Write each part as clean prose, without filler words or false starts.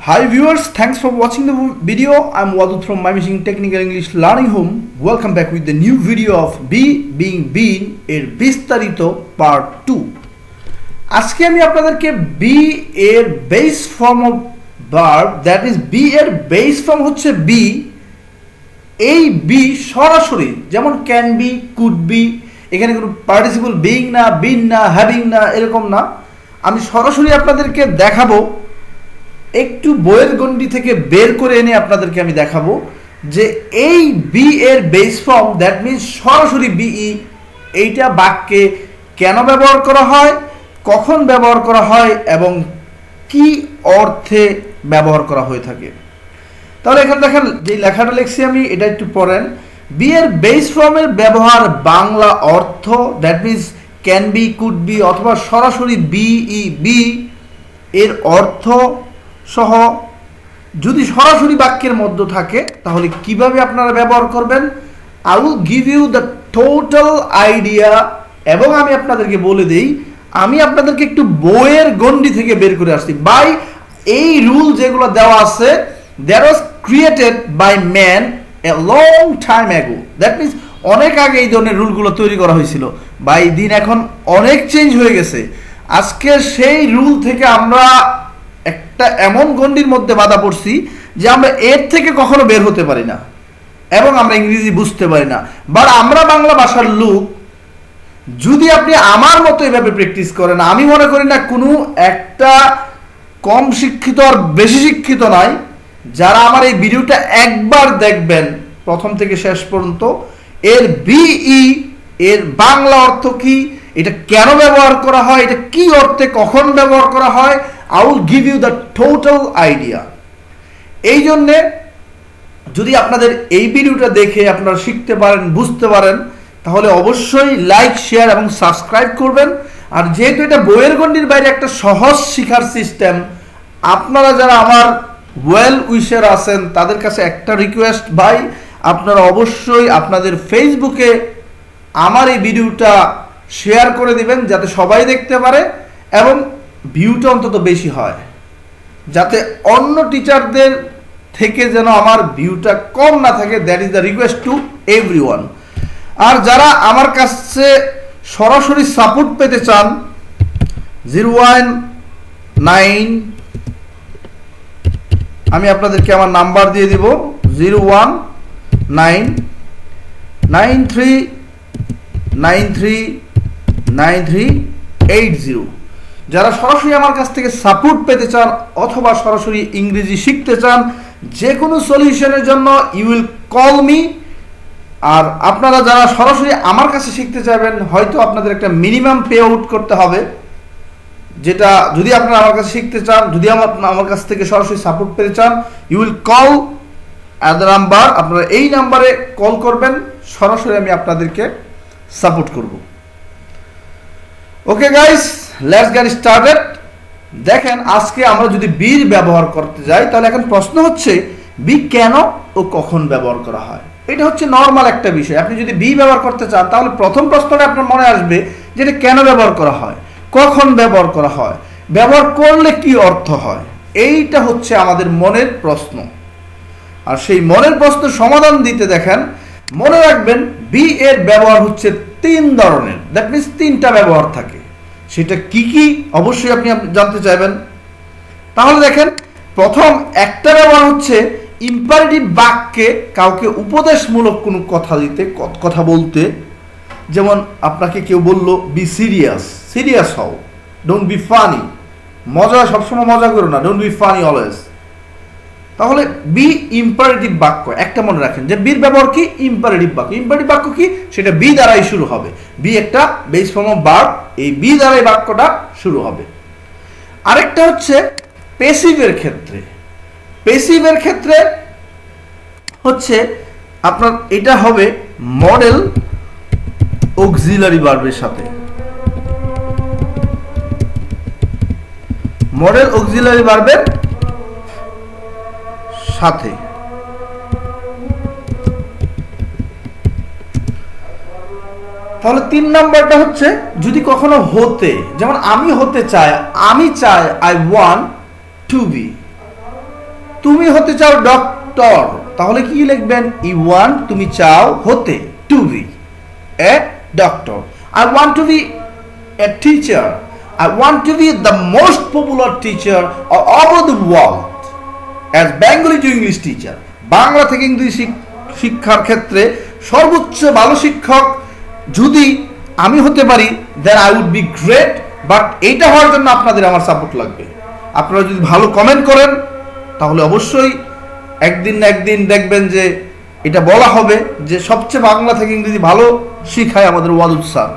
Hi viewers, thanks for watching the video. I'm Wadud from My Machine Technical English Learning Home. Welcome back with the new video of be being been এর বিস্তারিত part 2। আজকে আমি আপনাদেরকে be এর base form of verb, that is be এর base form হচ্ছে be। এই be সরাসরি যেমন ক্যান বি, কুড বি, এখানে কোনো পার্টিসিপল বিং না, বিন না, হ্যাভিং না, এরকম না। আমি সরাসরি আপনাদেরকে দেখাবো, একটু বইয়ের গণ্ডি থেকে বের করে এনে আপনাদেরকে আমি দেখাবো যে এই বি এর বেস ফর্ম, দ্যাট মিনস সরাসরি বিই, এইটা বাক্যে কেন ব্যবহার করা হয়, কখন ব্যবহার করা হয় এবং কি অর্থে ব্যবহার করা হয়ে থাকে। তাহলে এখানে দেখেন যে লেখাটা লিখছি আমি, এটা একটু পড়েন। বি এর বেস ফর্মের ব্যবহার বাংলা অর্থ, that means can be, could be অথবা সরাসরি বিই বি এর অর্থ সহ যদি সরাসরি বাক্যের মধ্যে থাকে তাহলে কিভাবে আপনারা ব্যবহার করবেন, I will give you the total idea. এবং আমি আপনাদেরকে বলে দিই, আমি আপনাদেরকে একটু বইয়ের গণ্ডি থেকে বের করে আসছি। বাই এই রুল যেগুলো দেওয়া আছে, that was created by man a long time ago, that means অনেক আগে এই ধরনের রুলগুলো তৈরি করা হয়েছিল। বাই দিন এখন অনেক চেঞ্জ হয়ে গেছে। আজকে সেই রুল থেকে আমরা একটা এমন গণ্ডির মধ্যে বাধা পড়ছি যে আমরা এর থেকে কখনো বের হতে পারি না এবং আমরা ইংরেজি বুঝতে পারি না। বাট আমরা বাংলা ভাষার লোক, যদি আপনি আমার মতো এভাবে প্র্যাকটিস করেন, আমি মনে করি না কোনো একটা কম শিক্ষিত আর বেশি শিক্ষিত নয় যারা আমার এই ভিডিওটা একবার দেখবেন প্রথম থেকে শেষ পর্যন্ত, এর বিই এর বাংলা অর্থ কি, এটা কেন ব্যবহার করা হয়, এটা কি অর্থে কখন ব্যবহার করা হয়, I will give you the total idea। এই জন্যে যদি আপনাদের এই ভিডিওটা দেখে আপনারা শিখতে পারেন, বুঝতে পারেন, তাহলে অবশ্যই লাইক, শেয়ার এবং সাবস্ক্রাইব করবেন। আর যেহেতু এটা বইয়ের গণ্ডির বাইরে একটা সহজ শিখার সিস্টেম, আপনারা যারা আমার ওয়েল উইশার আছেন তাদের কাছে একটা রিকোয়েস্ট, ভাই আপনারা অবশ্যই আপনাদের ফেসবুকে আমার এই ভিডিওটা শেয়ার করে দিবেন যাতে সবাই দেখতে পারে এবং ভিউটা অন্তত বেশি হয়, যাতে অন্য টিচারদের থেকে যেন আমার ভিউটা কম না থাকে। That is the request to everyone. আর যারা আমার কাছে সরাসরি সাপোর্ট পেতে চান, 019, আমি আপনাদেরকে আমার নাম্বার দিয়ে দিব, 01993939380। যারা সরাসরি আমার কাছ থেকে সাপোর্ট পেতে চান অথবা সরাসরি ইংরেজি শিখতে চান, যে কোনো সলিউশনের জন্য ইউ উইল কল মি। আর আপনারা যারা সরাসরি আমার কাছে শিখতে চাইবেন, হয়তো আপনাদের একটা মিনিমাম পে আউট করতে হবে, যেটা যদি আপনারা আমার কাছে শিখতে চান, যদি আমার কাছ থেকে সরাসরি সাপোর্ট পেতে চান, you will call at the number. আপনারা এই নাম্বারে কল করবেন, সরাসরি আমি আপনাদেরকে সাপোর্ট করব। Okay guys, let's get started. দেখেন আজকে আমরা যদি বির ব্যবহার করতে যাই, তাহলে এখন প্রশ্ন হচ্ছে বি কেন ও কখন ব্যবহার করা হয়। এটা হচ্ছে নর্মাল একটা বিষয়। আপনি যদি বি ব্যবহার করতে চান তাহলে প্রথম প্রশ্নটা আপনার মনে আসবে যে এটা কেন ব্যবহার করা হয়, কখন ব্যবহার করা হয়, ব্যবহার করলে কি অর্থ হয়। এইটা হচ্ছে আমাদের মনের প্রশ্ন। আর সেই মনের প্রশ্নের সমাধান দিতে দেখেন, মনে রাখবেন বি এর ব্যবহার হচ্ছে 3 ধরনের, দ্যাট মিনস 3টা ব্যবহার থাকে। সেটা কি কি অবশ্যই আপনি জানতে চাইবেন। তাহলে দেখেন, প্রথম একটা ব্যবহার হচ্ছে ইম্পারেটিভ বাক্যে কাউকে উপদেশমূলক কোনো কথা বলতে। যেমন আপনাকে কেউ বলল বি সিরিয়াস, সিরিয়াস হও, ডোন্ট বি ফানি, মজা সবসময় মজা করো না, ডোন্ট বি ফানি অলওয়েজ। তাহলে বি ইম্পারেটিভ বাক্য, একটা মনে রাখেন যে বির ব্যবহার কি, ইম্পারেটিভ বাক্য। ইম্পারেটিভ বাক্য কি, সেটা বি দ্বারাই শুরু হবে। বি একটা বেস ফর্ম অফ ভার্ব, এই বি দ্বারাই বাক্যটা শুরু হবে। আরেকটা হচ্ছে প্যাসিভের ক্ষেত্রে। প্যাসিভের ক্ষেত্রে হচ্ছে আপনার এটা হবে মডেল অক্সিলারি ভার্বের সাথে। মডেল অক্সিলারি ভার্বের সাথে। তাহলে 3 নাম্বারটা হচ্ছে যদি কখনো হতে, যেমন আমি হতে চাই, আমি চাই, আই ওয়ান্ট টু বি। তুমি হতে চাও ডক্টর, তাহলে কি লিখবেন? ইউ ওয়ান্ট, তুমি চাও হতে, to be a doctor. I want to be a teacher, I want to be the most popular teacher all over the world as Bengali to English teacher. Bangla থেকে ইংরেজি শিক্ষার ক্ষেত্রে সর্বোচ্চ ভালো শিক্ষক যদি আমি হতে পারি, then I would be great. But এইটা হওয়ার জন্য আপনাদের আমার সাপোর্ট লাগবে। আপনারা যদি ভালো কমেন্ট করেন তাহলে অবশ্যই একদিন না একদিন দেখবেন যে এটা বলা হবে যে সবচেয়ে বাংলা থেকে ইংরেজি ভালো শিখায় আমাদের ওয়াদুদ স্যার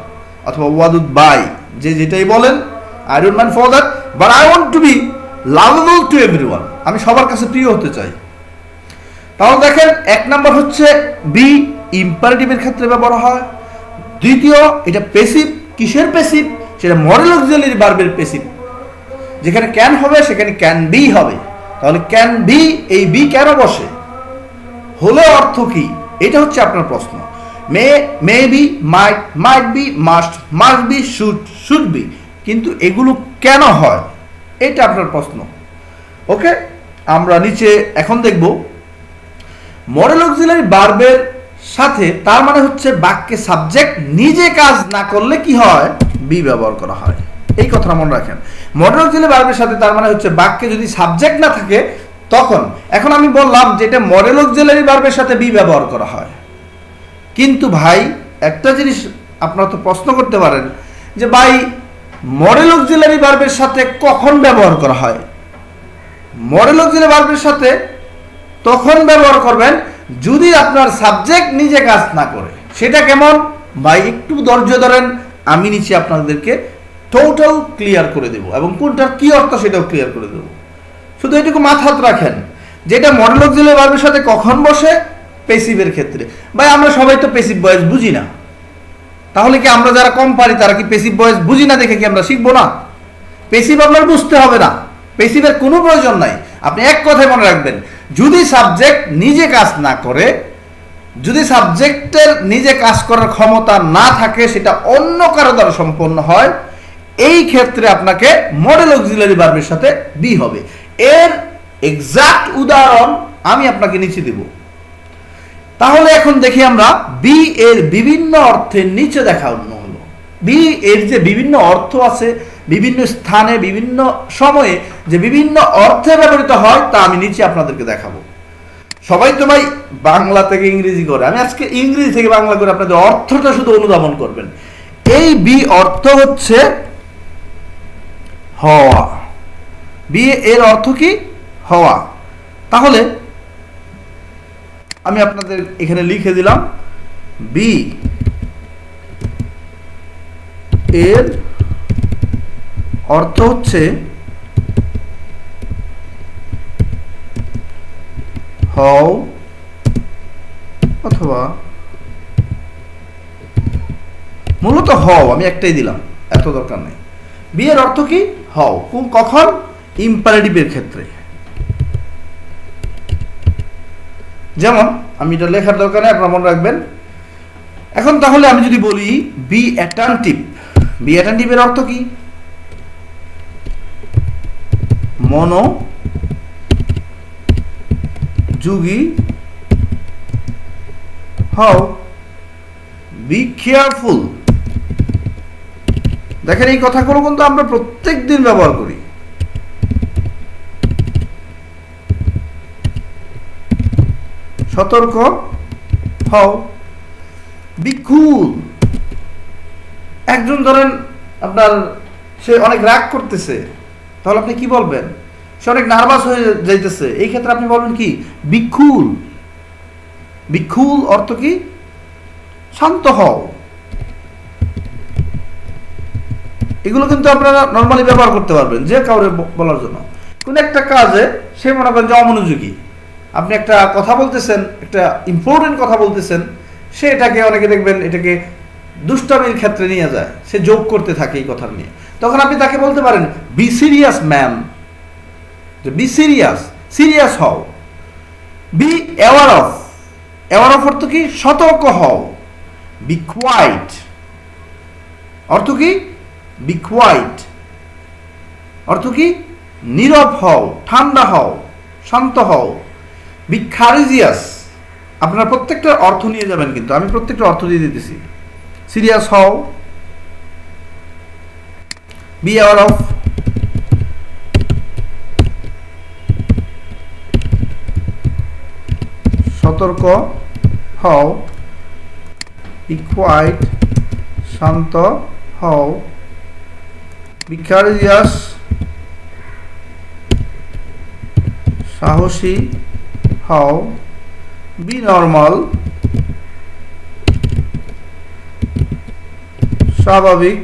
অথবা ওয়াদুদ ভাই, যে যেটাই বলেন। I don't mind for that, but I want to be lovable to everyone. আমি সবার কাছে প্রিয় হতে চাই। তাহলে দেখেন, এক নাম্বার হচ্ছে বি ইম্পারেটিভের ক্ষেত্রে ব্যবহার হয়। দ্বিতীয়, এটা প্যাসিভ। কিসের প্যাসিভ? সেটা মডেল অক্সিলারি ভার্বের প্যাসিভ। যেখানে ক্যান হবে সেখানে ক্যান বি হবে। তাহলে ক্যান বি, এই বি কেন বসে? হলে অর্থ কি? এটা হচ্ছে আপনার প্রশ্ন। May be, might be, must be, should B, কিন্তু এগুলো কেন হয় এটা আপনার প্রশ্ন। ওকে, আমরা নিচে এখন দেখব মডেল অক্সিলারি ভার্বের সাথে, তার মানে হচ্ছে বাক্যে সাবজেক্ট নিজে কাজ না করলে কি হয়? বি ব্যবহার করা হয়। এই কথাটা মনে রাখেন। মডেল অক্সিলারি ভার্বের সাথে তার মানে হচ্ছে বাক্যে যদি সাবজেক্ট না থাকে তখন, এখন আমি বললাম যে এটা মডেল অক্সিলারি ভার্বের সাথে বি ব্যবহার করা হয়, কিন্তু ভাই একটা জিনিস আপনারা তো প্রশ্ন করতে পারেন যে ভাই মডেল অক্সিলারি ভার্বের সাথে কখন ব্যবহার করা হয়? মডেল অক্সিলারি ভার্বের সাথে তখন ব্যবহার করবেন যদি আপনার সাবজেক্ট নিজে কাজ না করে। সেটা কেমন ভাই? একটু ধৈর্য ধরেন, আমি নিচে আপনাদেরকে টোটাল ক্লিয়ার করে দেব এবং কোনটার কি অর্থ সেটাও ক্লিয়ার করে দেব। শুধু এটুকু মাথায় রাখেন, যেটা মডেল অক্সিলারি ভার্বের সাথে কখন বসে? প্যাসিভের ক্ষেত্রে। ভাই আমরা সবাই তো প্যাসিভ ভয়েস বুঝি না, তাহলে কি আমরা যারা কম পারি তারা কি প্যাসিভ ভয়েস বুঝি না দেখে কি আমরা শিখবো না? প্যাসিভ আপনার বুঝতে হবে না, প্যাসিভের কোনো প্রয়োজন নাই। আপনি এক কথায় মনে রাখবেন, যদি সাবজেক্ট নিজে কাজ না করে, যদি সাবজেক্টের নিজে কাজ করার ক্ষমতা না থাকে, সেটা অন্য কারো দ্বারা সম্পন্ন হয়, এই ক্ষেত্রে আপনাকে মডেল অক্সিলারি ভার্বের সাথে বি হবে। এর এক্সাক্ট উদাহরণ আমি আপনাকে নিচে দেব। তাহলে এখন দেখি আমরা বি এর বিভিন্ন অর্থের নিচে দেখানো হলো। বি এর যে বিভিন্ন অর্থ আছে, বিভিন্ন স্থানে বিভিন্ন সময়ে যে বিভিন্ন অর্থে ব্যবহৃত হয়, তা আমি নিচে আপনাদেরকে দেখাবো। সবাই তো ভাই বাংলা থেকে ইংরেজি করে, আমি আজকে ইংরেজি থেকে বাংলা করে আপনাদের অর্থটা শুধু অনুধাবন করবেন। এই বি অর্থ হচ্ছে হওয়া। বি এর অর্থ কি? হওয়া। তাহলে আমি আপনাদের এখানে লিখে দিলাম, বি এর অর্থ হচ্ছে হও অথবা মূলত হও, আমি একটাই দিলাম, এত দরকার নেই। বি এর অর্থ কি? হও। কখন? ইম্পারেটিভের ক্ষেত্রে। যেমন আমি এটা লেখার দরকার নেই, আপনারা মনে রাখবেন। এখন তাহলে আমি যদি বলি বি অ্যাটেনটিভ, বি অ্যাটেনটিভের অর্থ কি? মনোযোগী হও। Be careful. দেখেন এই কথাগুলো কিন্তু আমরা প্রত্যেক দিন ব্যবহার করি। সতর্ক হও। বি কুল। একজন ধরেন আপনার সে অনেক রাগ করতেছে, তাহলে আপনি কি বলবেন? সে অনেক নার্ভাস হয়ে যাইতেছে, এই ক্ষেত্রে আপনি বলবেন কি? বি কুল। বি কুল অর্থ কি? শান্ত হও। এগুলো কিন্তু আপনারা নর্মালি ব্যবহার করতে পারবেন যে কাউরে বলার জন্য। কোন একটা কাজে সে মনে করেন যে অমনোযোগী, আপনি একটা কথা বলতেছেন, একটা ইম্পর্টেন্ট কথা বলতেছেন, সে এটাকে অনেকে দেখবেন এটাকে দুষ্টামির ক্ষেত্রে নিয়ে যায়, সে যোগ করতে থাকে এই কথা নিয়ে। তখন আপনি তাকে বলতে পারেন বি সিরিয়াস ম্যান, যে বি সিরিয়াস, সিরিয়াস হও। Be aware of. Aware of অর্থ কি? সতর্ক হও। বি কোয়াইট অর্থ কি? বি কোয়াইট অর্থ কি? নীরব হও, ঠান্ডা হও, শান্ত হও। বি কারেজিয়াস, আপনারা প্রত্যেকটার অর্থ নিয়ে যাবেন, কিন্তু আমি প্রত্যেকটা অর্থ দিয়ে দিতেছি। সিরিয়াস হও, বি অ্যাওয়ার অফ, সতর্ক হও, বি কোয়াইট, শান্ত হও, বি কারেজিয়াস, সাহসী হও, বি নর্মাল, স্বাভাবিক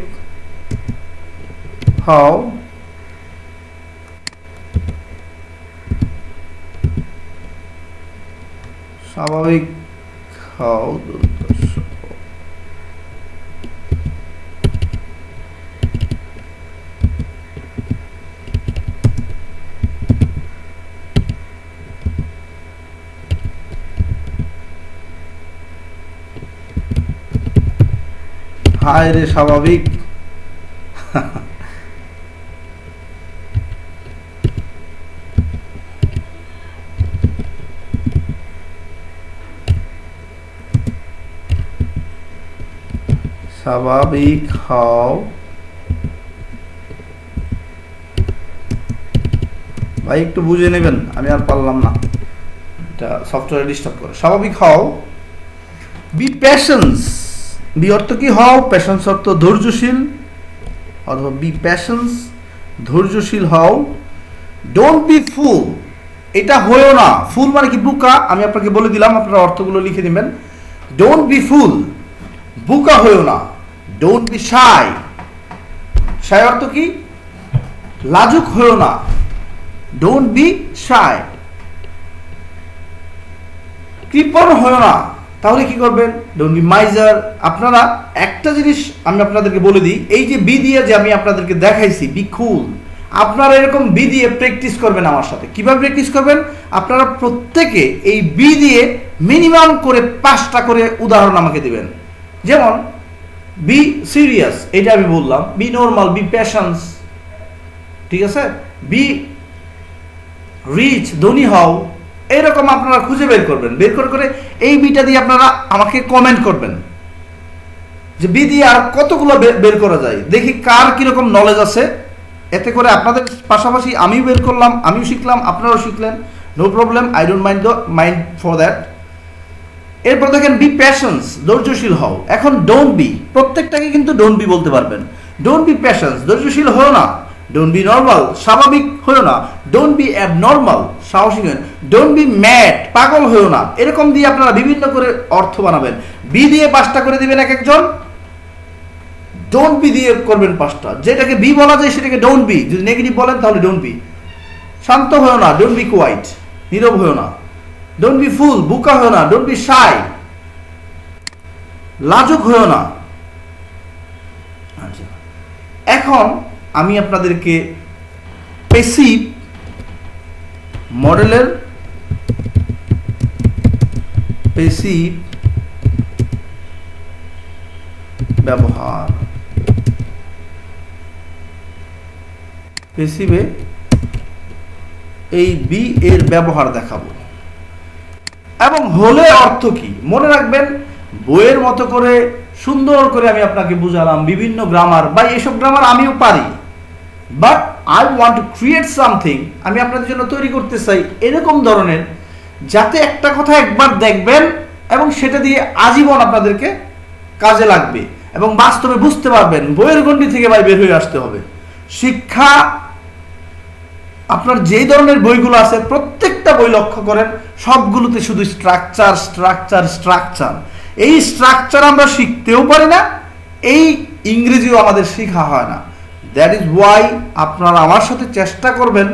হও, স্বাভাবিক হও, হায় রে স্বাভাবিক। স্বাভাবিক হও। ভাই একটু বুঝে নেবেন, আমি আর পারলাম না, এটা সফটওয়্যার ডিস্টার্ব করে। স্বাভাবিক হও। বি প্যাশন্স, বি অর্থ কি হও, প্যাশন্স অর্থ ধৈর্যশীল, অথবা বি প্যাশন্স, ধৈর্যশীল হও। ডোন্ট বি ফুল, এটা হয়েও না। ফুল মানে কি বুকা, আমি আপনাকে বলে দিলাম, আপনারা অর্থগুলো লিখে দিবেন। ডোন্ট বি ফুল, বুকা হয়েও না। ডোন্ট বি শাই, শাই অর্থ কি, লাজুক হয়েও না। Don't be shy. কৃপণ হয়েও না, তাহলে কি করবেন, ডোন্ট বি মাইজার। আপনারা একটা জিনিস আমি আপনাদেরকে বলে দিই, এই যে বি দিয়ে যে আমি আপনাদেরকে দেখাইছি, বি কুল, আপনারা এরকম বি দিয়ে প্র্যাকটিস করবেন আমার সাথে। কিভাবে প্র্যাকটিস করবেন, আপনারা প্রত্যেকে এই বি দিয়ে মিনিমাম করে 5টা করে উদাহরণ আমাকে দিবেন। যেমন বি সিরিয়াস, এটা আমি বললাম। বি নর্মাল, বি প্যাশন্স, ঠিক আছে। বি রিচ, ধনী হও। এইরকম আপনারা খুঁজে বের করবেন, বের করে এই বিটা দিয়ে আপনারা আমাকে কমেন্ট করবেন যে বি দিয়ে আর কতগুলো বের করা যায়, দেখি কার কিরকম নলেজ আছে। এতে করে আপনাদের পাশাপাশি আমিও বের করলাম, আমিও শিখলাম, আপনারাও শিখলেন। No problem, I don't mind for that. এরপর দেখেন বি প্যাশন্স, ধৈর্যশীল হও। এখন ডোন্ট বি, প্রত্যেকটাকে কিন্তু ডোন্ট বি বলতে পারবেন। ডোন্ট বি প্যাশন্স, ধৈর্যশীল হও না। ডোন্ট বি নর্মাল, স্বাভাবিক হয়েও না। ডোন্ট বি অ্যাবনর্মাল, সাহসী হন। ডোন্ট বি ম্যাড, পাগল হয়েও না। এরকম দিয়ে আপনারা বিভিন্ন করে অর্থ বানাবেন। বি দিয়ে 5টা করে দিবেন এক একজন, ডোন্ট বি দিয়ে করবেন 5টা। যেটাকে বি বলা যায় সেটাকে ডোন্ট বি, যদি নেগেটিভ বলেন তাহলে ডোন্ট বি। শান্ত হয়েও না, ডোন্ট বি কোয়াইট, নীরব হয়েও না। ডোন্ট বি ফুল, বুকা হয়েও না। ডোন্ট বি শাই, লাজুক হয়েও না। আচ্ছা, এখন আমি আপনাদেরকে প্যাসিভ মডেলের প্যাসিভ ব্যবহার, প্যাসিভে এই বি এর ব্যবহার দেখাবো এবং হলে অর্থ কি মনে রাখবেন। বইয়ের মতো করে সুন্দর করে আমি আপনাকে বুঝালাম বিভিন্ন গ্রামার, বা এসব গ্রামার আমিও পারি, but I want to create something. আমি আপনাদের জন্য তৈরি করতে চাই এরকম ধরনের, যাতে একটা কথা একবার দেখবেন এবং সেটা দিয়ে আজীবন আপনাদেরকে কাজে লাগবে এবং বাস্তবে বুঝতে পারবেন। বইয়ের গণ্ডি থেকে ভাই বের হয়ে আসতে হবে। শিক্ষা, আপনার যেই ধরনের বইগুলো আছে প্রত্যেকটা বই লক্ষ্য করেন, সবগুলোতে শুধু স্ট্রাকচার স্ট্রাকচার স্ট্রাকচার। এই স্ট্রাকচার আমরা শিখতেও পারি না, এই ইংরেজিও আমাদের শেখা হয় না। দ্যাট ইজ ওয়াই আপনারা আমার সাথে চেষ্টা করবেন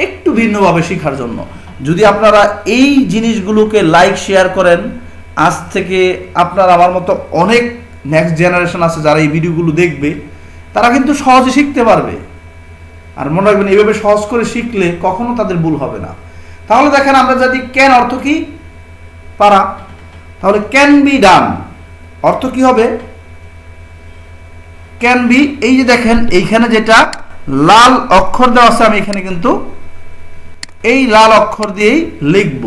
একটু ভিন্নভাবে শেখার জন্য। যদি আপনারা এই জিনিসগুলোকে লাইক শেয়ার করেন, আজ থেকে আপনার আমার মতো অনেক নেক্সট জেনারেশন আছে যারা এই ভিডিওগুলো দেখবে, তারা কিন্তু সহজে শিখতে পারবে। আর মনে রাখবেন, এইভাবে সহজ করে শিখলে কখনো তাদের ভুল হবে না। তাহলে দেখেন, আমরা যদি ক্যান অর্থ কি, পারা, তাহলে ক্যান বি ডান অর্থ কি হবে, ক্যান বি। এই যে দেখেন এইখানে যেটা লাল অক্ষর দেওয়া আছে, আমি এখানে কিন্তু এই লাল অক্ষর দিয়েই লিখব।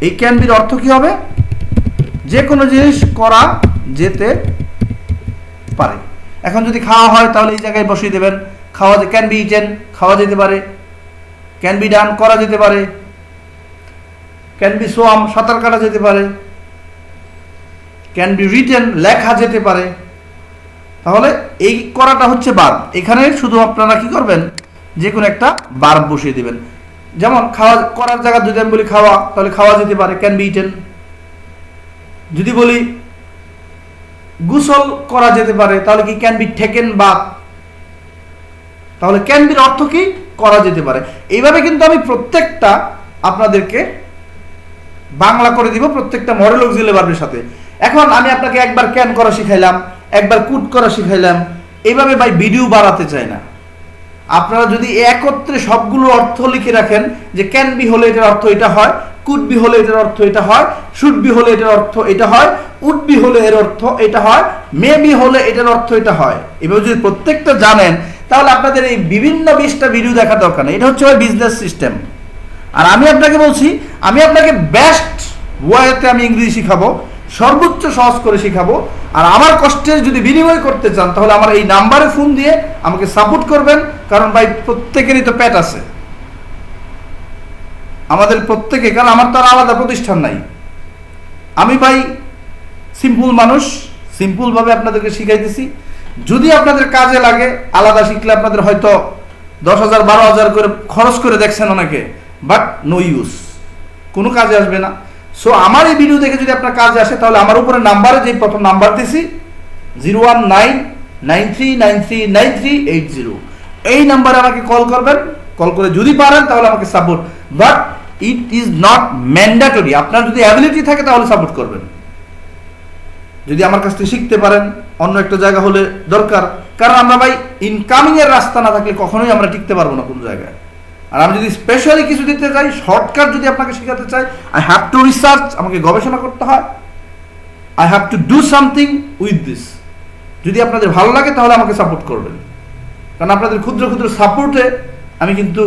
এই ক্যান বির অর্থ কি হবে? যে কোনো জিনিস করা যেতে পারে। এখন যদি খাওয়া হয় তাহলে এই জায়গায় বসিয়ে দেবেন খাওয়া, ক্যান বি ইটেন খাওয়া যেতে পারে, ক্যান বি ডান করা যেতে পারে, ক্যান বি সোয়াম সাঁতার কাটা যেতে পারে, ক্যান বি রিটেন লেখা যেতে পারে। তাহলে এই করাটা হচ্ছে ভার্ব। এখানে শুধু আপনারা কি করবেন, যে কোনো একটা ভার্ব বসিয়ে দিবেন। যেমন খাওয়া করার জায়গা যদি আমি বলি খাওয়া, তাহলে খাওয়া যেতে পারে ক্যান বি ইটেন। যদি বলি গোসল করা যেতে পারে তাহলে কি ক্যান বি টেকেন বাথ। তাহলে ক্যান বির অর্থ কি? করা যেতে পারে। এইভাবে কিন্তু আমি প্রত্যেকটা আপনাদেরকে বাংলা করে দিব প্রত্যেকটা মডেল অক্সিলারি ভার্বের সাথে। এখন আমি আপনাকে একবার ক্যান করা শিখাইলাম, একবার কুড করা শিখাইলাম, এইভাবে ভাই ভিডিও বাড়াতে চাই না। আপনারা যদি একত্রে সবগুলো অর্থ লিখে রাখেন যে ক্যান বি হলে এটার অর্থ এটা হয়, কুড বি হলে এটার অর্থ এটা হয়, শুড বি হলে এটার অর্থ এটা হয়, উড বি হলে এর অর্থ এটা হয়, মে বি হলে এটার অর্থ এটা হয়, এভাবে যদি প্রত্যেকটা জানেন তাহলে আপনাদের এই বিভিন্ন 20টা ভিডিও দেখার দরকার নেই। এটা হচ্ছে বিজনেস সিস্টেম। আর আমি আপনাকে বলছি, আমি আপনাকে বেস্ট ওয়েতে আমি ইংরেজি শিখাবো, সর্বোচ্চ সহজ করে শিখাবো। আর আমার কষ্টের যদি বিনিময় করতে চান তাহলে আমার এই নাম্বারে ফোন দিয়ে আমাকে সাপোর্ট করবেন। কারণ ভাই প্রত্যেকেরই তো পেট আছে, আমাদের প্রত্যেকে, কারণ আমার তো আর আলাদা প্রতিষ্ঠান নাই। আমি ভাই সিম্পল মানুষ, সিম্পলভাবে আপনাদেরকে শিখাইতেছি। যদি আপনাদের কাজে লাগে আলাদা শিখলে আপনাদের হয়তো 10,000 12,000 করে খরচ করে দেখছেন অনেকে, বাট নো ইউজ, কোনো কাজে আসবে না। সো আমার এই ভিডিও দেখে যদি আপনার কাজে আসে তাহলে আমার উপরে নাম্বারে, যে প্রথম নাম্বার দিছি 01993939380, এই নাম্বারে আমাকে কল করবেন। কল করে যদি পারেন তাহলে আমাকে support, but it is not mandatory. আপনার যদি অ্যাবিলিটি থাকে তাহলে সাপোর্ট করবেন। যদি আমার কাছ থেকে শিখতে পারেন, অন্য একটা জায়গা হলে দরকার, কারণ আমরা ভাই ইনকামিং এর রাস্তা না থাকলে কখনোই আমরা টিকতে পারবো না কোনো জায়গায়। আর আমি যদি স্পেশালি কিছু দিতে চাই, শর্টকাট যদি আপনাকে শেখাতে চাই, আই হ্যাভ টু রিসার্চ, আমাকে গবেষণা করতে হয়, I have to do something with this. যদি আপনাদের ভালো লাগে তাহলে আমাকে সাপোর্ট করবেন, কারণ আপনাদের ক্ষুদ্র ক্ষুদ্র সাপোর্টে আমি কিন্তু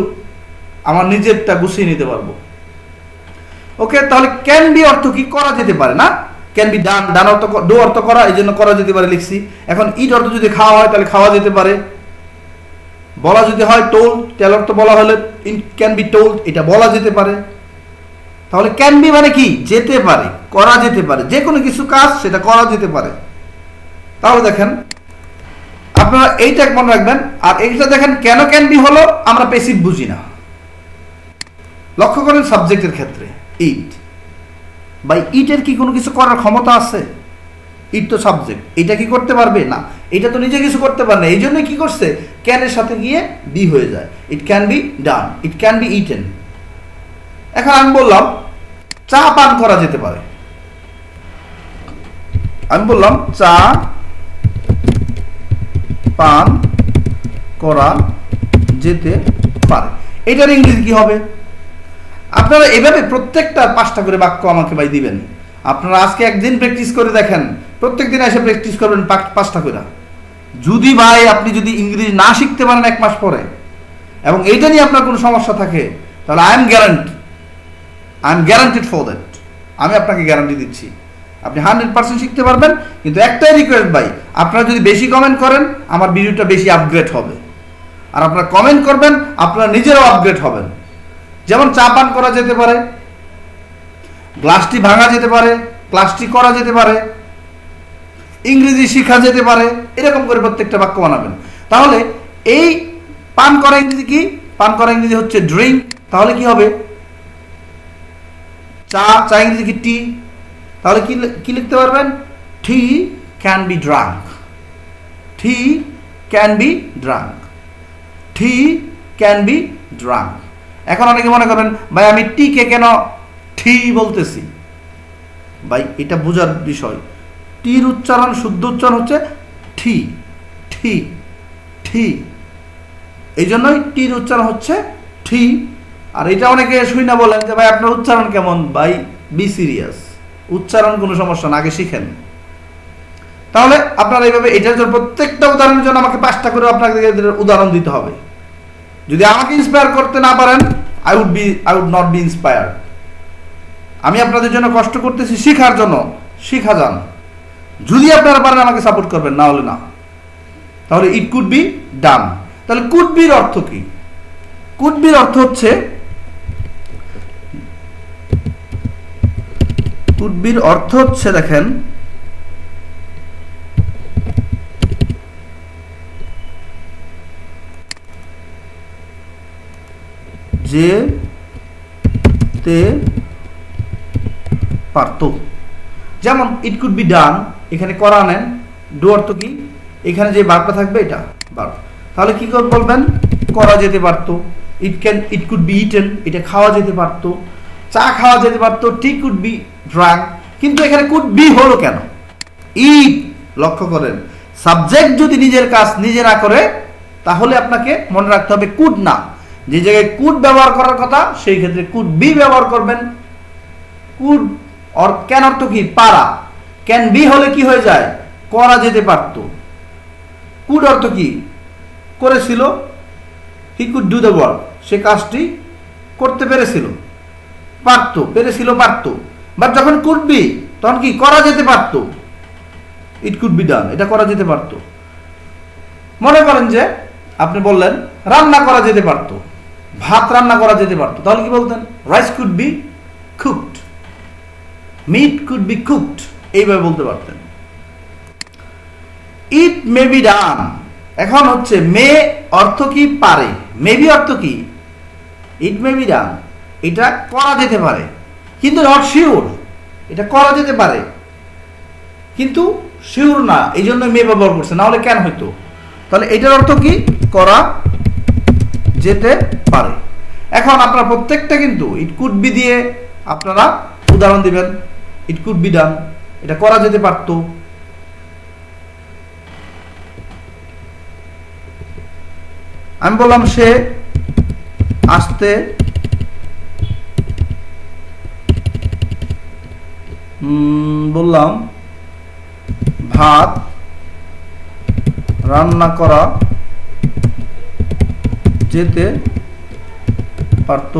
আমার নিজেরটা গুছিয়ে নিতে পারবো। ওকে, তাহলে ক্যান বি অর্থ কি? করা যেতে পারে না? ক্যান বি ডান, ডান অর্থ ডু অর্থ করা, এই জন্য করা যেতে পারে লিখছি। এখন ইট অর্থ যদি খাওয়া হয় তাহলে খাওয়া যেতে পারে। বলা যদি হয় টোল্ড, টেল অর্থ বলা হলে ইট ক্যান বি টোল্ড, এটা বলা যেতে পারে। তাহলে ক্যান বি মানে কি? যেতে পারে, করা যেতে পারে, যে কোনো কিছু কাজ সেটা করা যেতে পারে। তাহলে দেখেন আপনারা এইটা মনে রাখবেন। আর এইটা দেখেন কেন ক্যান বি হলো, আমরা প্যাসিভ বুঝি না। লক্ষ্য করেন সাবজেক্টের ক্ষেত্রে ইট, বাই ইটের কি কোনো কিছু করার ক্ষমতা আছে? ইট তো সাবজেক্ট, এটা কি করতে পারবে না? এটা তো নিজে কিছু করতে পারে না, এই জন্য কি করছে, ক্যানের সাথে গিয়ে বি হয়ে যায়। It can be done, it can be eaten. এখন আমি বললাম চা পান করা যেতে পারে, আমি বললাম চা পান করা যেতে পারে, এটার ইংরেজি কি হবে? আপনারা এভাবে প্রত্যেকটা 5টা করে বাক্য আমাকে ভাই দিবেন। আপনারা আজকে একদিন প্র্যাকটিস করে দেখেন, প্রত্যেক দিন এসে প্র্যাকটিস করবেন 5টা করে। যদি ভাই আপনি যদি ইংরেজি না শিখতে পারেন 1 মাস পরে, এবং এইটা নিয়ে আপনার কোনো সমস্যা থাকে, তাহলে I am guaranteed for that. আমি আপনাকে গ্যারান্টি দিচ্ছি আপনি 100% শিখতে পারবেন। কিন্তু একটাই রিকোয়েস্ট ভাই, আপনারা যদি বেশি কমেন্ট করেন আমার ভিডিওটা বেশি আপগ্রেড হবে। আর আপনারা কমেন্ট করবেন, আপনারা নিজেরাও আপগ্রেড হবেন। যেমন চা পান করা যেতে পারে, গ্লাসটি ভাঙা যেতে পারে, ক্লাসটি করা যেতে পারে, ইংরেজি শেখা যেতে পারে, এরকম করে প্রত্যেকটা বাক্য বানাবেন। তাহলে এই পান করা ইংরেজি কি? পান করা ইংরেজি হচ্ছে ড্রিঙ্ক। তাহলে কি হবে? চা, চা ইংরেজি কি? টি। তাহলে কি লিখতে পারবেন? Tea can be drunk, tea can be drunk, tea can be drunk. এখন অনেকে মনে করবেন ভাই আমি টি কে কেন ঠি বলতেছি? ভাই এটা বোঝার বিষয়। টির উচ্চারণ, শুদ্ধ উচ্চারণ হচ্ছে ঠি, ঠি, ঠি, এই জন্যই টির উচ্চারণ হচ্ছে ঠি। আর এটা অনেকে শুই না বলেন যে ভাই আপনার উচ্চারণ কেমন? ভাই বি সিরিয়াস, উচ্চারণ কোনো সমস্যা না, আগে শিখেন। তাহলে আপনারা এইভাবে এটার জন্য প্রত্যেকটা উদাহরণের জন্য আমাকে 5টা করে আপনাকে উদাহরণ দিতে হবে। যদি আমাকে ইন্সপায়ার করতে না পারেন, I would not be inspired. আমি আপনাদের জন্য কষ্ট করতেছি শেখার জন্য, শিখা যান। যদি আপনারা পারেন আমাকে সাপোর্ট করবেন, না হলে না। তাহলে ইট কুড বি ডান। তাহলে কুড বির অর্থ কি? কুড বির অর্থ হচ্ছে, কুড বির অর্থ হচ্ছে দেখেন, যেতে পারত। যেমন ইট কুড বি ডান, এখানে করা নেন, ডু অর্থ কি? এখানে যে ভার্বটা থাকবে এটা ভার্ব। তাহলে কি করে বলবেন? করা যেতে পারত। ইট কুড বি ইটেন, এটা খাওয়া যেতে পারত। চা খাওয়া যেতে পারত। টি কুড বি ড্রাঙ্ক। কিন্তু এখানে কুড বি হলো কেন? ইট, লক্ষ্য করেন, সাবজেক্ট যদি নিজের কাজ নিজে না করে তাহলে আপনাকে মনে রাখতে হবে কুড না। যে জায়গায় কুড ব্যবহার করার কথা সেই ক্ষেত্রে কুড বি ব্যবহার করবেন। কুড অর ক্যান অর্থ কি? পারা। ক্যান বি হলে কি হয়ে যায়? করা যেতে পারত। কুড অর্থ কি? করেছিল। He could do the work, সে কাজটি করতে পেরেছিল। পারত, পেরেছিল, পারত। বাট যখন কুড বি তখন কি? করা যেতে পারত। ইট কুড বি ডান, এটা করা যেতে পারত। মনে করেন যে আপনি বললেন রান্না করা যেতে পারত, ভাত রান্না করা যেতে পারত, তাহলে কি বলতেন? Rice could be cooked, meat could be cooked, এইভাবে বলতে পারতেন। ইট মে বি ডান, এখন হচ্ছে মে অর্থ কি? পারে। মেবি অর্থ কি? ইট মে বি ডান, এটা করা যেতে পারে, কিন্তু নট শিওর। এটা করা যেতে পারে কিন্তু শিওর না, এই জন্য মে ব্যবহার করছে, না হলে কেন হইতো? তাহলে এটার অর্থ কি? করা যেতে পারে। এখন আপনারা প্রত্যেকটা কিন্তু ইট কুড বি দিয়ে আপনারা উদাহরণ দিবেন। ইট কুড বি ডান, এটা করা যেতে পারত। আমি বললাম সে আসতে বললাম ভাত রান্না করা যেতে পারত,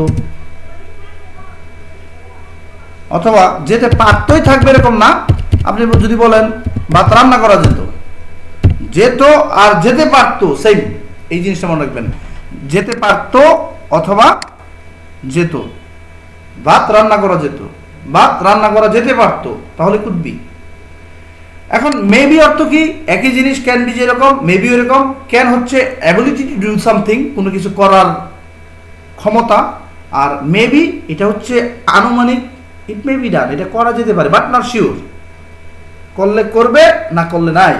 অথবা যেতে পারতই থাকবে এরকম না। আপনি যদি বলেন ভাত রান্না করা যেত, যেত আর যেতে পারত সেম, এই জিনিসটা মনে রাখবেন। যেতে পারত অথবা যেত। ভাত রান্না করা যেত, ভাত রান্না করা যেতে পারত, তাহলে কুড বি। এখন মেবি অর্থ কি? একই জিনিস। ক্যান বি যেরকম, মেবি এরকম। ক্যান হচ্ছে অ্যাবিলিটি টু ডু সামথিং, কোনো কিছু করার ক্ষমতা। আর মেবি এটা হচ্ছে আনুমানিক। ইট মে বি ডান, এটা করা যেতে পারে বাট নট শিওর। করলে করবে, না করলে নাই।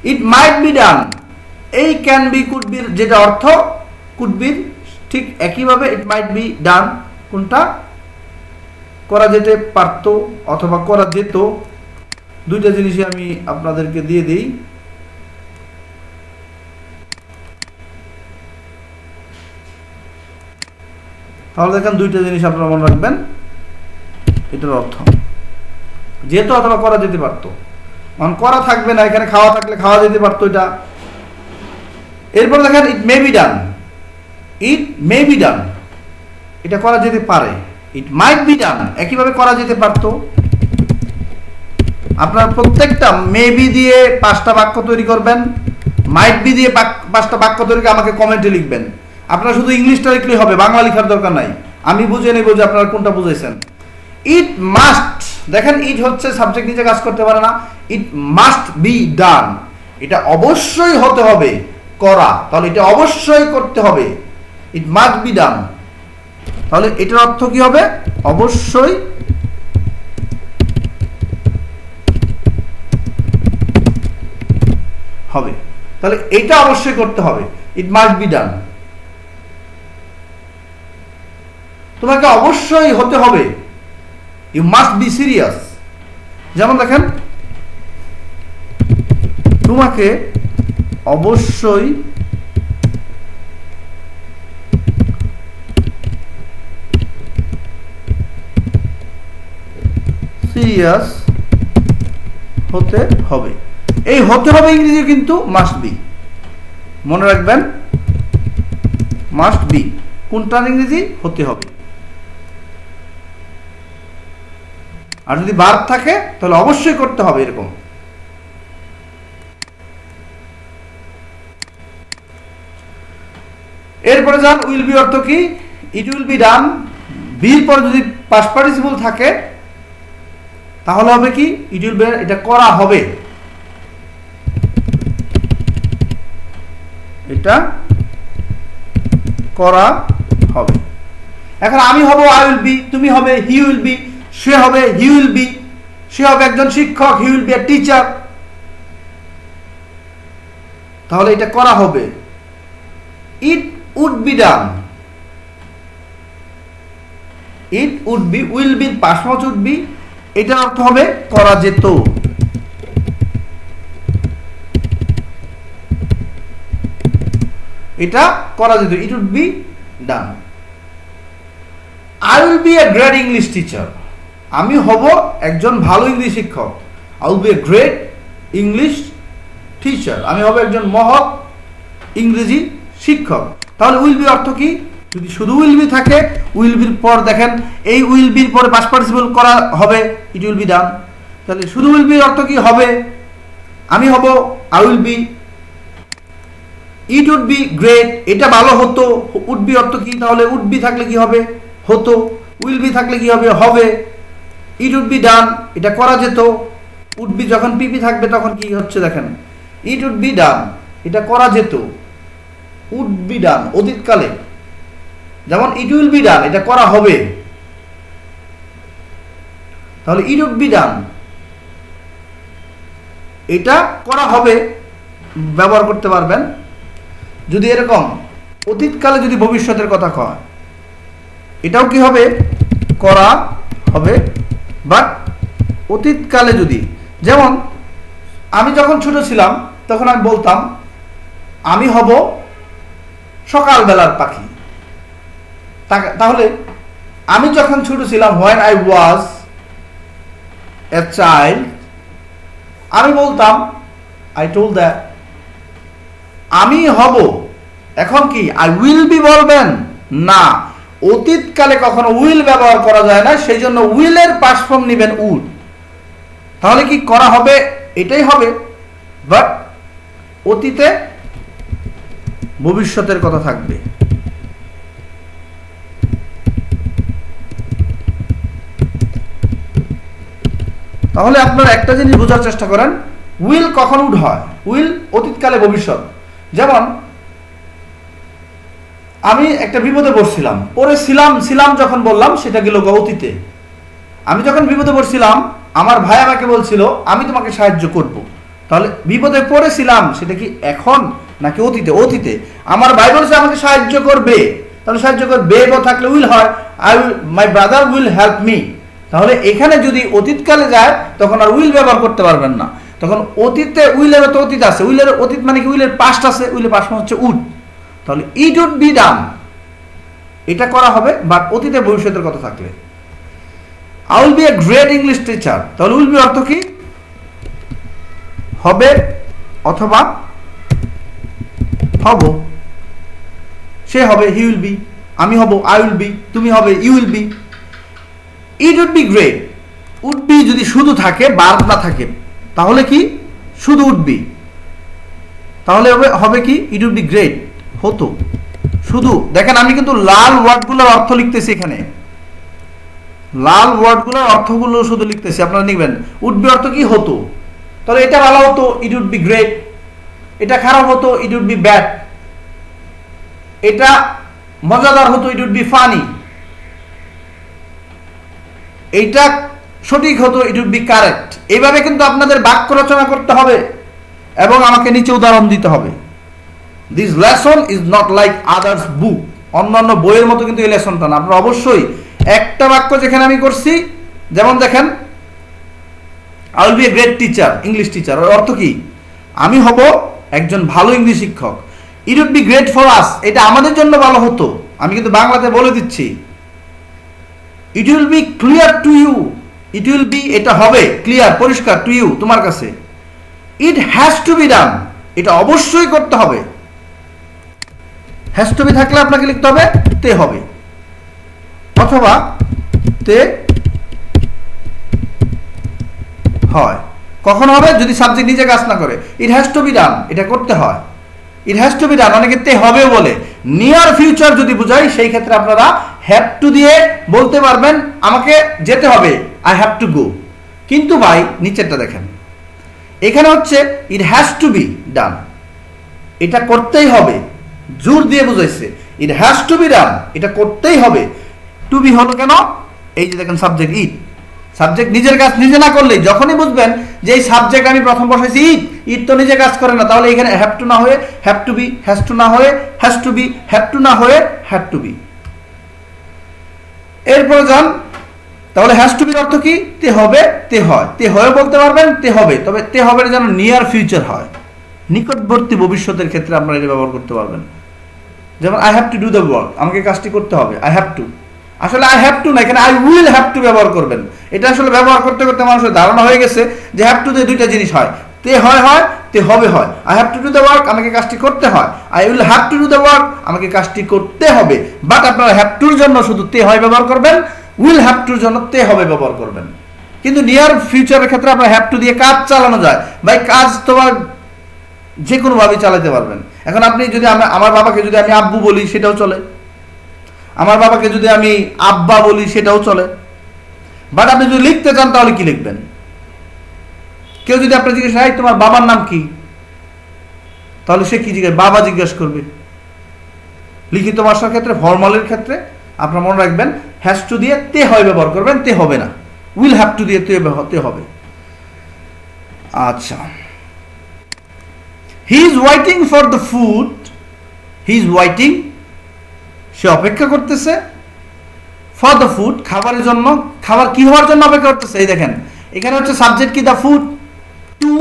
ইট মাইট বি ডান, এই ক্যান বি কুড বির যেটা অর্থ কুড বির ঠিক একইভাবে ইট মাইট বি ডান কোনটা? করা যেতে পারত অথবা করা যেত। দুইটা জিনিসই আমি আপনাদেরকে দিয়ে দিই। তাহলে দেখেন দুইটা জিনিস আপনারা মনে রাখবেন এটার অর্থ। যেত অথবা করা যেতে পারত। এখন করা থাকবে না, এখানে খাওয়া থাকলে খাওয়া যেতে পারত এটা। এরপর দেখেন ইট may be done, it may be done, এটা করা যেতে পারে। ইট মাইট বি ডান, একইভাবে করা যেতে পারত। আপনার প্রত্যেকটা মেবি দিয়ে 5টা বাক্য তৈরি করবেন, মাইট বি দিয়ে 5টা বাক্য তৈরি করে আমাকে কমেন্টে লিখবেন। আপনারা শুধু ইংলিশটা লিখলেই হবে, বাংলা লেখার দরকার নাই। আমি বুঝে নেব যে আপনারা কোনটা বুঝাইছেন। ইট মাস্ট, দেখেন ইট হচ্ছে সাবজেক্ট নিজে কাজ করতে পারে না। ইট মাস্ট বি ডান, এটা অবশ্যই হতে হবে করা, তাহলে এটা অবশ্যই করতে হবে। ইট মাস্ট বি ডান, তাহলে এটার অর্থ কি হবে? অবশ্যই হবে। তাহলে এটা অবশ্যই করতে হবে, ইট মাস্ট বি ডান। তোমাকে অবশ্যই হতে হবে, ইউ মাস্ট বি সিরিয়াস। যেমন দেখেন তোমাকে অবশ্যই সিরিয়াস হতে হবে। এই হতে হবে ইংরেজি কিন্তু মাস্ট বি, মনে রাখবেন। মাস্ট বি, কোনটা ইংরেজি হতে হবে। আর যদি ভার্ব থাকে তাহলে অবশ্যই করতে হবে এরকম। এরপরে যান উইল বি অর্থ কি? ইট উইল বি ডান। বির পর যদি পাস্ট পার্টিসিপল থাকে তাহলে হবে কি? ইট উইল বি, এটা করা হবে, এটা করা হবে। এখন আমি হব আই উইল বি, তুমি হবে হি উইল বি, সে হবে হি উইল বি, সে হবে একজন শিক্ষক, he will be a teacher. তাহলে এটা করা হবে। It would be done, it would be, will be past form would be, এটার অর্থ হবে করা যেত। এটা করা যেত, it would be done. I will be a great English teacher, আমি হব একজন ভালো ইংলিশ শিক্ষক। I will be a great English teacher, আমি হব একজন মহৎ ইংরেজি শিক্ষক। তাহলে উইল বি অর্থ কি? যদি শুধু উইল বি থাকে, উইল বির পর দেখেন এই উইল বির পরে পাস্ট পার্টিসিপল করা হবে, ইট উইল বি ডান। তাহলে শুধু উইল বির অর্থ কি হবে? আমি হব I will be. It would be great, এটা ভালো হতো। উড বি অর্থ কি? তাহলে উড বি থাকলে কি হবে? হতো। উইল বি থাকলে কি হবে? হবে। ইট উড বি ডান, এটা করা যেত। উড বি যখন পিপি থাকবে তখন কি হচ্ছে দেখেন, ইট উড বি ডান, এটা করা যেত। উড বি ডান অতীতকালে, যেমন ইট উইল বি ডান, এটা করা হবে। তাহলে ইট উড বি ডান, এটা করা হবে ব্যবহার করতে পারবেন। যদি এরকম অতীতকালে যদি ভবিষ্যতের কথা কয়, এটাও কি হবে? করা হবে। বাট অতীতকালে যদি, যেমন আমি যখন ছোট ছিলাম তখন আমি বলতাম আমি হব সকালবেলার পাখি। তাহলে আমি যখন ছোট ছিলাম, when I was a child, আমি বলতাম I told that আমি হব। এখন কি I will be বলবেন না, অতীতকালে কখনো উইল ব্যবহার করা যায় না, সেই জন্য উইলের পাস্ট ফর্ম নেবেন উড। তাহলে কি করা হবে? এটাই হবে, বাট অতীতে ভবিষ্যতের কথা থাকবে। তাহলে আপনারা একটা জিনিস বোঝার চেষ্টা করেন, উইল কখন উড হয়? উইল অতীতকালে ভবিষ্যৎ। যেমন আমি একটা বিপদে পড়ছিলাম, ছিলাম যখন বললাম সেটা গেল অতীতে। আমি যখন বিপদে পড়ছিলাম আমার ভাই আমাকে বলছিল আমি তোমাকে সাহায্য করব। তাহলে বিপদে পড়েছিলাম সেটা কি এখন নাকি অতীতে? অতীতে। আমার ভাই বলছে আমাকে সাহায্য করবে, তাহলে সাহায্য করবে থাকলে উইল হয়, my brother will help me. তাহলে এখানে যদি অতীতকালে যায় তখন আর উইল ব্যবহার করতে পারবেন না, তখন অতীতে উইলের তো অতীত আছে। উইলের অতীত মানে কি? উইলের পাস্ট আছে, উইলের পাস্ট মানে হচ্ছে উড। তাহলে ইট উড বি ডান, এটা করা হবে, বাট অতীতে ভবিষ্যতের কথা থাকলে। I will be a great English teacher, তাহলে উইল বি অর্থ কি? হবে অথবা হব। সে হবে হি উইল বি, আমি হব আই উইল বি, তুমি হবে you will be. It would be great, would be যদি শুধু থাকে, ভার্ব না থাকে, তাহলে কি? শুধু উড বি। তাহলে হবে কি? ইট উড বি গ্রেট, হতো। শুধু দেখেন আমি কিন্তু লাল ওয়ার্ডগুলোর অর্থ লিখতেছি এখানে, লাল ওয়ার্ডগুলোর অর্থগুলো শুধু লিখতেছি, আপনারা লিখবেন। উড বি অর্থ কি? হতো। তাহলে এটা ভালো হতো, ইট উড বি গ্রেট। এটা খারাপ হতো, ইট উড বি ব্যাড। এটা মজাদার হতো, ইট উড বি ফানি। এইটা সঠিক হতো, ইট উড বি কারেক্ট। এইভাবে কিন্তু আপনাদের বাক্য রচনা করতে হবে এবং আমাকে নিচে উদাহরণ দিতে হবে। This lesson is not like others book, অন্যান্য বইয়ের মতো কিন্তু এই লেসনটা না। আপনারা অবশ্যই একটা বাক্য যেখানে আমি করছি, যেমন দেখেন I will be a great teacher, English teacher, এর অর্থ কি? আমি হব একজন ভালো ইংলিশ শিক্ষক। It would be great for us, এটা আমাদের জন্য ভালো হতো। আমি কিন্তু বাংলাতে বলে দিচ্ছি। It will be clear to you, it will be এটা হবে ক্লিয়ার, পরিষ্কার, টু ইউ তোমার কাছে। It has to be done, এটা অবশ্যই করতে হবে। হ্যাজ টু বি থাকলে আপনাকে লিখতে হবে তে হবে, অথবা তে হয়। কখন হবে? যদি সাবজেক্ট নিজে কাজ না করে। ইট হ্যাজ টু বি ডান, এটা করতে হয়। ইট হ্যাজ টু বি ডান, অনেকে তে হবে বলে। নিয়ার ফিউচার যদি বুঝাই সেই ক্ষেত্রে আপনারা হ্যাভ টু দিয়ে বলতে পারবেন আমাকে যেতে হবে, আই হ্যাভ টু গো। কিন্তু ভাই নিচেরটা দেখেন, এখানে হচ্ছে ইট হ্যাজ টু বি ডান, এটা করতেই হবে, জোর দিয়ে বুঝাইছে। ইট হ্যাজ টু বি ডান, এটা করতেই হবে। টু বি হলো কেন? এই যে দেখেন সাবজেক্ট ইট, সাবজেক্ট নিজের কাজ নিজে না করলেই, যখনই বুঝবেন যে এই সাবজেক্ট আমি প্রথম বসাইছি ইট, ইট তো নিজে কাজ করে না, তাহলে এখানে হ্যাভ টু না হয়ে have to be, has to না হয়ে has to be, have to না হয়ে হ্যাভ টু বি। এরপরে যান, তাহলে হ্যাজ টু বির অর্থ কি? তে হবে, তে হয়। তে হয়ে বলতে পারবেন, তে হবে, তবে তে হবে যেন নিয়ার ফিউচার হয়, নিকটবর্তী ভবিষ্যতের ক্ষেত্রে আপনারা এটা ব্যবহার করতে পারবেন। যেমন I have to do the work, আমাকে কাজটি করতে হবে, আই হ্যাভ টু। আসলে আই হ্যাভ টু না, এখানে আই উইল হ্যাভ টু ব্যবহার করবেন। এটা আসলে ব্যবহার করতে করতে মানুষের ধারণা হয়ে গেছে যে হ্যাভ টু দিয়ে দুইটা জিনিস হয়, তে হয় হয়, তে হবে হয়। I have to do the work, আমাকে কাজটি করতে হয়। I will have to do the work, আমাকে কাজটি করতে হবে। বাট আপনারা হ্যাভ টুর জন্য শুধু তে হয় ব্যবহার করবেন, উইল হ্যাভ টুর জন্য তে হবে ব্যবহার করবেন। কিন্তু নিয়ার ফিউচারের ক্ষেত্রে আপনার হ্যাভ টু দিয়ে কাজ চালানো যায়। ভাই কাজ তোমার যে কোনোভাবেই চালাতে পারবেন। এখন আপনি যদি আমার বাবাকে যদি আমি আব্বু বলি সেটাও চলে, আমার বাবাকে যদি আমি আব্বা বলি সেটাও চলে। বাট আপনি যদি লিখতে চান তাহলে কি লিখবেন? কেউ যদি আপনি জিজ্ঞেস হয় তোমার বাবার নাম কি, তাহলে সে কি জিজ্ঞেস? বাবা জিজ্ঞেস করবে। লিখিত ভাষার ক্ষেত্রে, ফর্মালের ক্ষেত্রে আপনার মনে রাখবেন হ্যাজ টু দিয়ে তে হয় ব্যবহার করবেন, তে হবে না। উইল হ্যাভ টু দিয়ে তে হবে। আচ্ছা, he is waiting for the food, he is waiting, সে অপেক্ষা করতেছে, ফর দ্য ফুড, খাবারের জন্য। খাবার কি হওয়ার জন্য অপেক্ষা করতেছে? এই দেখেন এখানে হচ্ছে সাবজেক্ট কি? The food. টু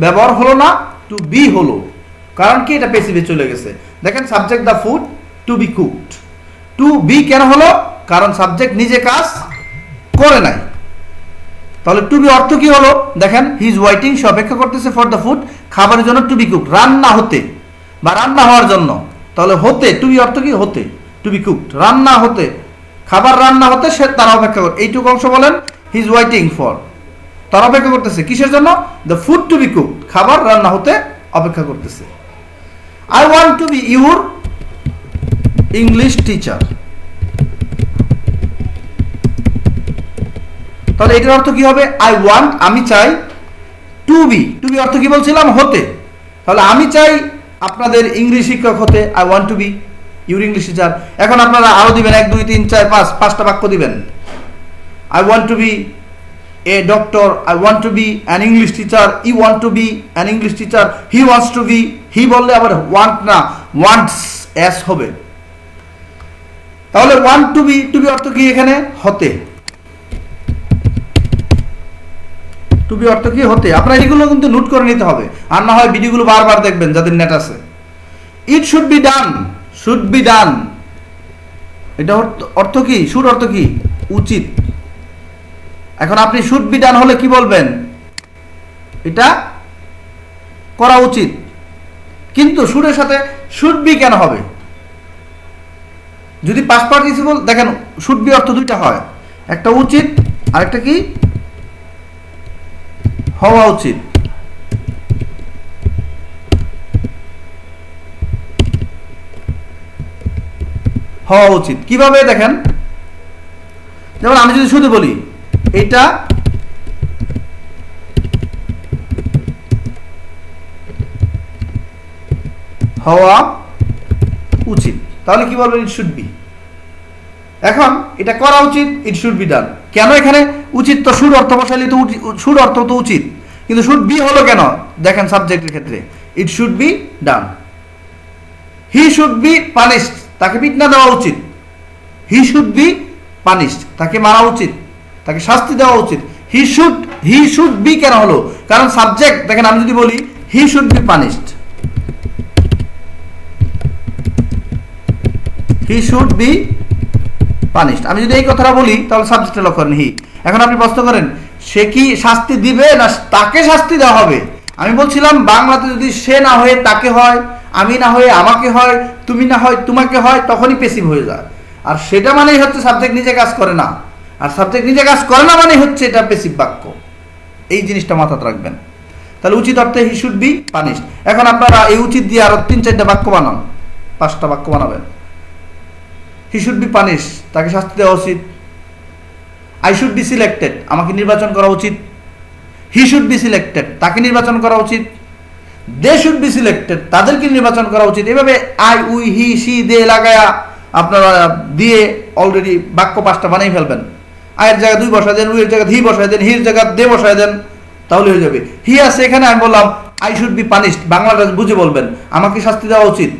ব্যবহার হলো না, টু বি হলো। কারণ কি? এটা পেসিভে চলে গেছে। দেখেন subject the food, to be cooked. To be কেন হলো? কারণ সাবজেক্ট নিজে কাজ করে নাই। তাহলে টু বি অর্থ কি হলো? দেখেন হি ইজ ওয়েটিং, সে অপেক্ষা করতেছে, ফর দ্য ফুড, খাবারের জন্য, টু বি কুকড, রান্না হতে বা রান্না হওয়ার জন্য। তাহলে হতে, টু বি অর্থ কি? হতে, টু বি কুকড, রান্না হতে, খাবার রান্না হতে সে তারা অপেক্ষা করে। এইটুকু অংশ বলেন হি ইজ ওয়েটিং ফর, তারা অপেক্ষা করতেছে কিসের জন্য? The food to be cooked, খাবার রান্না হতে অপেক্ষা করতেছে। I want to be your English teacher, তাহলে এটার অর্থ কি হবে? আই ওয়ান্ট, আমি চাই, টু বি, টু বি অর্থ কি বলছিলাম? হতে। তাহলে আমি চাই আপনাদের ইংলিশ শিক্ষক হতে, I want to be your English teacher. এখন আপনারা আরো দিবেন 1 2 3 4 5, 5টা বাক্য দিবেন। I want to be a doctor, I want to be an English teacher, you want to be an English teacher, he wants to be, he বললে আবার want না, ওয়ান্টস এস হবে। তাহলে want to be, to be অর্থ কি? এখানে হতে, to be অর্থ কি? হতে। আপনারা এগুলো কিন্তু নোট করে নিতে হবে, আর না হয় ভিডিওগুলো বারবার দেখবেন যাদের নেট আছে। It should be done, should be done, এটা অর্থ কি? শুড অর্থ কি? উচিত। এখন আপনি শুড বি ডান হলে কি বলবেন? এটা করা উচিত। কিন্তু শুডের সাথে শুড বি কেন হবে? যদি পাস্ট পার্টিসিপল দেখেন, শুড বি অর্থ দুইটা হয়, একটা উচিত আর একটা কি? হওয়া উচিত। হওয়া উচিত কিভাবে দেখেন, যেমন আমি যদি শুধু বলি এটা হওয়া উচিত, তাহলে কি বলবেন? It should be. এখন এটা করা উচিত, ইট শুড বি ডান। কেন এখানে উচিত? তো শুড অর্থ বসাইলে তো শুড অর্থ তো উচিত, কিন্তু শুড বি হলো কেন? দেখেন সাবজেক্টের ক্ষেত্রে it should be done. He should be punished, তাকে পিটনা দেওয়া উচিত। হি শুড বি পানিশড, তাকে মারা উচিত, তাকে শাস্তি দেওয়া উচিত। হি শুড বি কেন হলো? কারণ সাবজেক্ট দেখেন, আমি যদি বলি হি should be punished, he should be punished, আমি যদি এই কথাটা বলি তাহলে সাবজেক্টে লক্ষ্য করেন হি। এখন আপনি প্রশ্ন করেন সে কি শাস্তি দিবে না তাকে শাস্তি দেওয়া হবে? আমি বলছিলাম বাংলাতে যদি সে না হয়ে তাকে হয়, আমি না হয়ে আমাকে হয়, তুমি না হয় তোমাকে হয়, তখনই প্যাসিভ হয়ে যায়। আর সেটা মানেই হচ্ছে সাবজেক্ট নিজে কাজ করে না, আর সাবজেক্ট নিজে কাজ করে না মানেই হচ্ছে এটা প্যাসিভ বাক্য। এই জিনিসটা মাথায় রাখবেন। তাহলে উচিত অর্থে হি শুড বি পানিশড। এখন আপনারা এই উচিত দিয়ে আরো 3-4টা বাক্য বানান, 5টা বাক্য বানাবেন। হি শুড বি পানিশ, তাকে শাস্তি দেওয়া উচিত। আই শুড বি সিলেক্টেড, আমাকে নির্বাচন করা উচিত। হি শুড বি সিলেক্টেড, তাকে নির্বাচন করা উচিত। দে শুড বি সিলেক্টেড, তাদেরকে নির্বাচন করা উচিত। এভাবে আই, উই, হি, সি, দে লাগায়া আপনারা দিয়ে অলরেডি বাক্য 5টা বানিয়ে ফেলবেন। আয়ের জায়গায় 2 বসায় দেন, উইয়ের জায়গায় হি বসায় দেন, হির জায়গায় দে বসায় দেন, তাহলে হয়ে যাবে। হি আছে এখানে, আমি বললাম আই শুড বি পানিশড, বাংলাটা বুঝে বলবেন, আমাকে শাস্তি দেওয়া উচিত।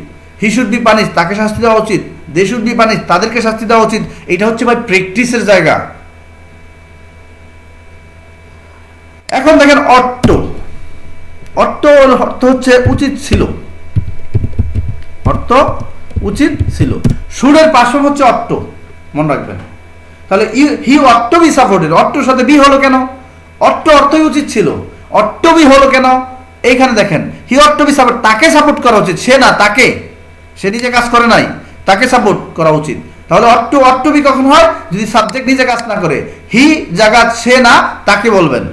হি শুড বি পানিশড, তাকে শাস্তি দেওয়া উচিত। দে শুড বি পানিশড, তাদেরকে শাস্তি দেওয়া উচিত। এটা হচ্ছে ভাই প্র্যাকটিসের জায়গা। এখন দেখেন অট্ট, অর্থ হচ্ছে উচিত ছিল, অর্থ উচিত ছিল। সুরের পার্শ্ব হচ্ছে অট্ট, মনে রাখবেন। তাহলে হি অট টু বি সাপোর্টেড, অট্টর সাথে বি হলো কেন? অট্ট অর্থই উচিত ছিল, অট্ট বি হলো কেন? এইখানে দেখেন হি অট টু বি সাপোর্ট, তাকে সাপোর্ট করা উচিত, সে না, তাকে। সে নিজে কাজ করে নাই, তাকে সাপোর্ট করা উচিত। তাহলে অট্ট বি কখন হয়? যদি সাবজেক্ট নিজে কাজ না করে। হি জায়গা সে না, তাকে বলবেন।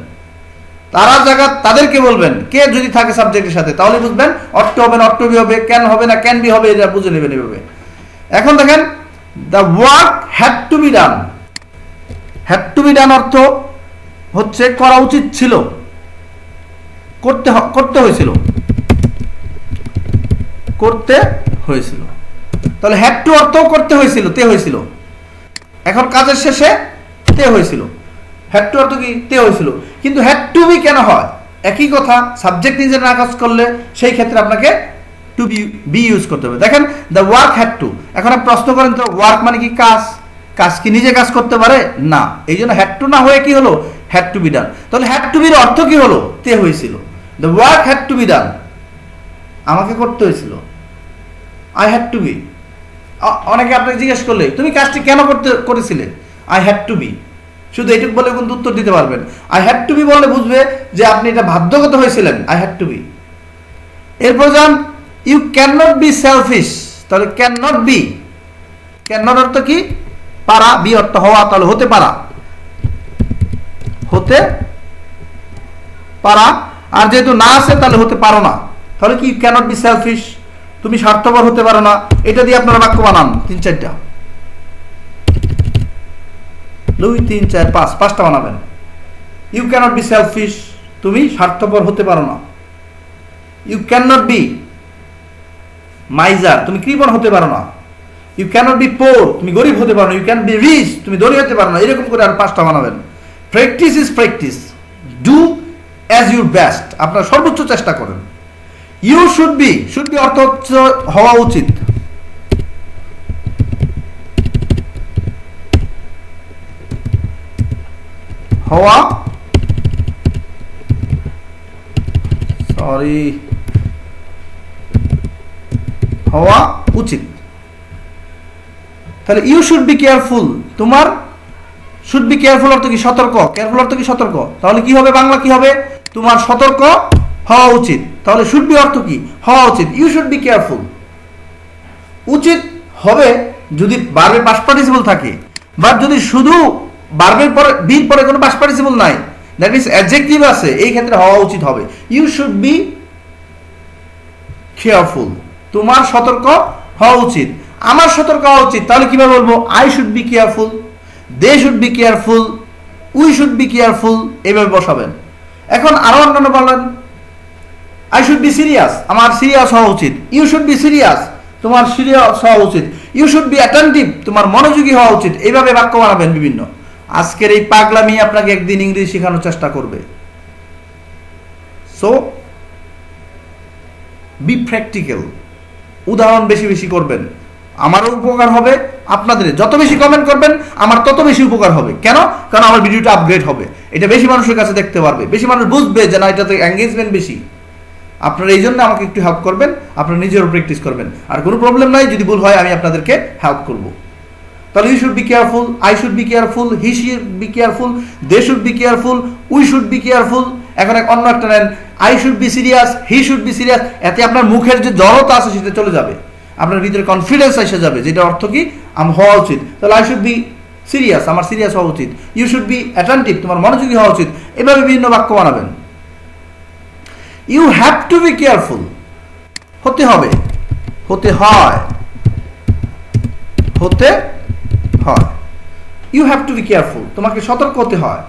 তারা জায়গা তাদেরকে বলবেন। কে যদি থাকে সাবজেক্টের সাথে, তাহলে বুঝবেন অট্ট হবে না অট্ট বি হবে, ক্যান হবে না ক্যান বি হবে, এটা বুঝে নেবেন এভাবে। এখন দেখেন the work had to be done. Had to be ডান অর্থ হচ্ছে করা উচিত ছিল, করতে হয়েছিল, করতে হয়েছিল। তাহলে হ্যাড টু অর্থ করতে হয়েছিল, তে হয়েছিল। এখন কাজের শেষে তে হয়েছিল। হ্যাড টু অর্থ কি? তে হয়েছিল। কিন্তু হ্যাড টু বি কেন হয়? একই কথা, সাবজেক্ট নিজে না কাজ করলে সেই ক্ষেত্রে আপনাকে টু বি ইউজ করতে হবে। দেখেন দ্য ওয়ার্ক হ্যাড টু। এখন আপনি প্রশ্ন করেন তো ওয়ার্ক মানে কি? কাজ। কাজ কি নিজে কাজ করতে পারে? না। এই জন্য হ্যাড টু না হয়ে কি হলো? Had to be done. তাহলে হ্যাড টু বির অর্থ কি হলো? তে হয়েছিল। The work had to be done, আমাকে করতে হয়েছিল। I had to be. অনেকে আপনাকে জিজ্ঞেস করলে তুমি কাজটি কেন করেছিলে? I had to be. শুধু এইটুকু বলে কিন্তু উত্তর দিতে পারবেন। আই হ্যাড টু বি বললে বুঝবে যে আপনি এটা বাধ্যগত হয়েছিলেন। I had to be. এরপর যান you can not be selfish. তাহলে can not be, can not অর্থ কি? পারা, বি অর্থ হওয়া, তাহলে হতে পারা, হতে পারা। আর যেহেতু না আছে তাহলে হতে পারো না। তাহলে কি? ক্যান নট বি সেলফিশ, তুমি স্বার্থপর হতে পারো না। এটা দিয়ে আপনারা বাক্য বানান 3-4টা। 2, 3, 4, 5টা বানাবেন। ইউ ক্যানট বি সেলফিশ, তুমি স্বার্থপর হতে পারো না। ইউ ক্যানট বি মাইজার, তুমি কৃপণ হতে পারো না। ইউ ক্যানট বি পোর, তুমি গরিব হতে পারো না। ইউ ক্যান বি রিচ, তুমি ধনী হতে পারো না। এরকম করে আর 5টা বানাবেন। Practice is practice, do as your best, আপনার সর্বোচ্চ চেষ্টা করেন। You should be, should be অর্থ হচ্ছে হওয়া উচিত। হওয়া, সরি, হওয়া উচিত। তাহলে ইউ শুড বি কেয়ারফুল, তোমার শুড বি কেয়ারফুল অর্থ কি? সতর্ক। কেয়ারফুল অর্থ কি? সতর্ক। তাহলে কি হবে? বাংলা কি হবে? তোমার সতর্ক হওয়া উচিত। তাহলে শুড বি অর্থ কি? হওয়া উচিত। You should be careful. উচিত হবে যদি ভার্বের পাস্ট পার্টিসিপল থাকে, বা যদি শুধু ভার্বের পরে বির পরে কোনো পাস্ট পার্টিসিপল নাই, দ্যাট মিন্স অ্যাডজেক্টিভ আছে, এই ক্ষেত্রে হওয়া উচিত হবে ইউ শুড বি কেয়ারফুল, তোমার সতর্ক হওয়া উচিত। আমার সতর্ক হওয়া উচিত। তাহলে কিভাবে বলবো? I should be careful, they should be careful, we should be careful, এইভাবে বসাবেন। এখন আরো অন্যান্য বলেন, আই শুড বি সিরিয়াস, আমার সিরিয়াস হওয়া উচিত। ইউ শুড বি সিরিয়াস, তোমার সিরিয়াস হওয়া উচিত। ইউ শুড বি অ্যাটেন্টিভ, তোমার মনোযোগী হওয়া উচিত। এইভাবে বাক্য বানাবেন বিভিন্ন। আজকের এই পাগলামি আপনাকে একদিন ইংরেজি শেখানোর চেষ্টা করবে। সো বি প্র্যাকটিক্যাল, উদাহরণ বেশি বেশি করবেন, আমারও উপকার হবে, আপনাদের যত বেশি কমেন্ট করবেন আমার তত বেশি উপকার হবে। কেন? কারণ আমার ভিডিওটা আপগ্রেড হবে, এটা বেশি মানুষের কাছে দেখতে পারবে, বেশি মানুষ বুঝবে যে না এটাতে এঙ্গেজমেন্ট বেশি। আপনারা এই জন্য আমাকে একটু হেল্প করবেন, আপনারা নিজেরও প্র্যাকটিস করবেন। আর কোনো প্রবলেম নাই, যদি ভুল হয় আমি আপনাদেরকে হেল্প করব। তাহলে you should be careful, I should be careful, he should be careful, they should be careful, we should be careful. এখন অন্য একটা নেন, I should be serious, he should be serious. এতে আপনার মুখের যে জড়তা আছে সেটা চলে যাবে, আপনার ভিতরে কনফিডেন্স এসে যাবে, যেটা অর্থ কি আমার হওয়া উচিত। তাহলে আই শুড বি সিরিয়াস, আমার সিরিয়াস হওয়া উচিত। ইউ শুড বি অ্যাটেন্টিভ, তোমার মনোযোগী হওয়া উচিত। এভাবে বিভিন্ন বাক্য বানাবেন। You have to be careful, হতে হবে, হতে হয়, হতে হয়। You have to be careful, তোমাকে সতর্ক হতে হয়।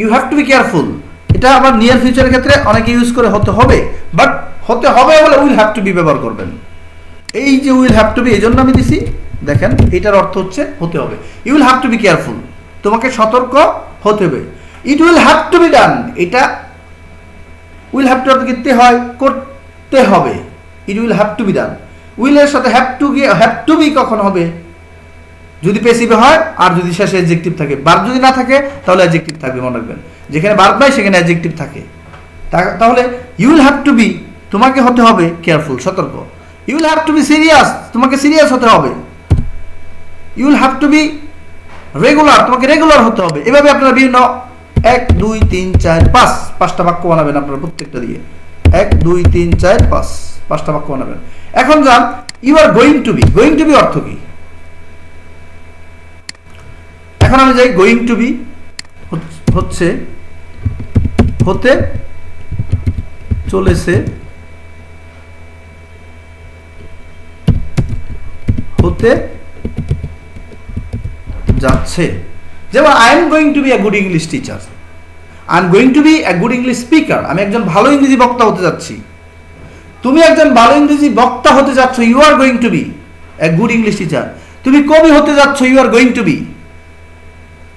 You have to be careful, এটা আবার নিয়ার ফিউচারের ক্ষেত্রে অনেকে ইউজ করে হতে হবে, বাট হতে হবে বলে উইল হ্যাভ টু বি ব্যবহার করবেন। এই যে উইল হ্যাভ টু বি, এই জন্য আমি দিছি, দেখেন এটার অর্থ হচ্ছে হতে হবে। You will have to be careful, তোমাকে সতর্ক হতে হবে। It will have to be done, এটা উইল হ্যাভ টু অর্থ করতে হয়, করতে হবে। It will have to be done, উইলের সাথে হ্যাভ টু বি কখন হবে? যদি প্যাসিভে হয়, আর যদি শেষে অ্যাডজেক্টিভ থাকে। ভার্ব যদি না থাকে তাহলে অ্যাডজেক্টিভ থাকবে, মনে রাখবেন। যেখানে ভার্ব নাই সেখানে অ্যাডজেক্টিভ থাকে। তাহলে you will have to be, তোমাকে হতে হবে কেয়ারফুল, সতর্ক। You will have to be serious, তোমাকে সিরিয়াস হতে হবে। You will have to be regular, তোমাকে রেগুলার হতে হবে। এভাবে আপনারা বিভিন্ন 1 2 3 4 5 5টা বাক্য বানাবেন আপনারা প্রত্যেকটা দিয়ে। 1 2 3 4 5 5টা বাক্য বানাবেন। এখন যান, you are going to be. Going to be অর্থ কি? এখন আমি যাই, গোয়িং টু বি হচ্ছে হতে চলেছে, হতে যাচ্ছে। যেমন I am going to be a good English teacher, I am going to be a good English speaker, আমি একজন ভালো ইংরেজি বক্তা হতে যাচ্ছি। তুমি একজন ভালো ইংরেজি বক্তা হতে যাচ্ছ, you are going to be a good English teacher. তুমি কবি হতে যাচ্ছ, you are going to be,